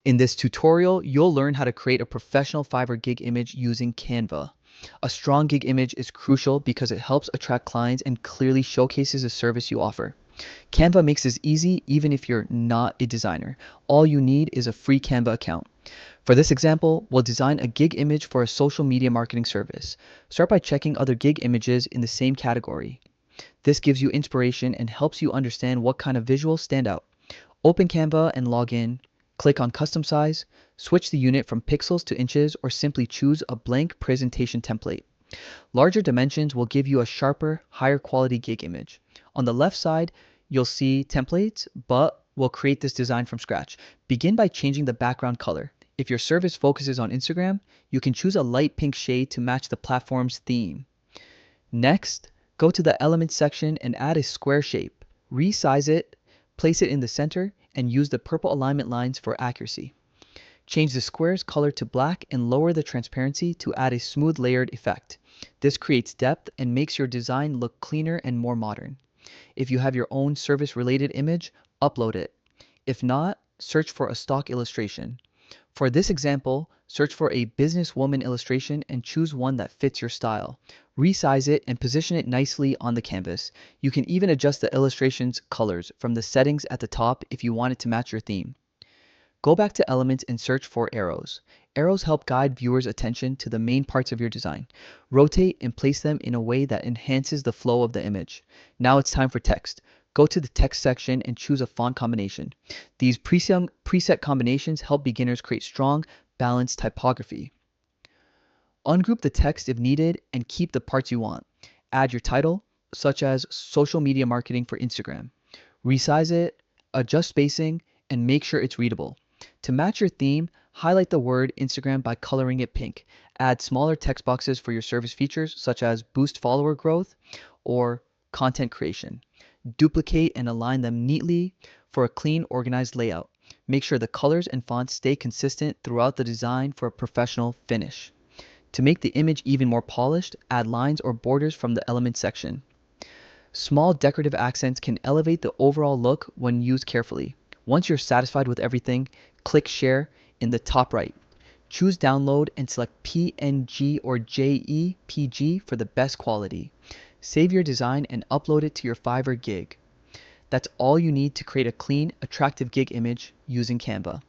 In this tutorial, you'll learn how to create a professional Fiverr Gig image using Canva. A strong gig image is crucial because it helps attract clients and clearly showcases the service you offer. Canva makes this easy even if you're not a designer. All you need is a free Canva account. For this example, we'll design a gig image for a social media marketing service. Start by checking other gig images in the same category. This gives you inspiration and helps you understand what kind of visuals stand out. Open Canva and log in. Click on Custom Size, switch the unit from pixels to inches, or simply choose a blank presentation template. Larger dimensions will give you a sharper, higher quality gig image. On the left side, you'll see templates, but we'll create this design from scratch. Begin by changing the background color. If your service focuses on Instagram, you can choose a light pink shade to match the platform's theme. Next, go to the Elements section and add a square shape. Resize it, place it in the center, and use the purple alignment lines for accuracy. Change the square's color to black and lower the transparency to add a smooth layered effect. This creates depth and makes your design look cleaner and more modern. If you have your own service-related image, upload it. If not, search for a stock illustration. For this example, search for a businesswoman illustration and choose one that fits your style. Resize it and position it nicely on the canvas. You can even adjust the illustration's colors from the settings at the top if you want it to match your theme. Go back to Elements and search for arrows. Arrows help guide viewers' attention to the main parts of your design. Rotate and place them in a way that enhances the flow of the image. Now it's time for text. Go to the text section and choose a font combination. These preset combinations help beginners create strong, balanced typography. Ungroup the text if needed and keep the parts you want. Add your title, such as social media marketing for Instagram. Resize it, adjust spacing, and make sure it's readable. To match your theme, highlight the word Instagram by coloring it pink. Add smaller text boxes for your service features, such as boost follower growth or content creation. Duplicate and align them neatly for a clean, organized layout. Make sure the colors and fonts stay consistent throughout the design for a professional finish. To make the image even more polished, add lines or borders from the Elements section. Small decorative accents can elevate the overall look when used carefully. Once you're satisfied with everything, click Share in the top right. Choose Download and select PNG or JPG for the best quality. Save your design and upload it to your Fiverr Gig. That's all you need to create a clean, attractive gig image using Canva.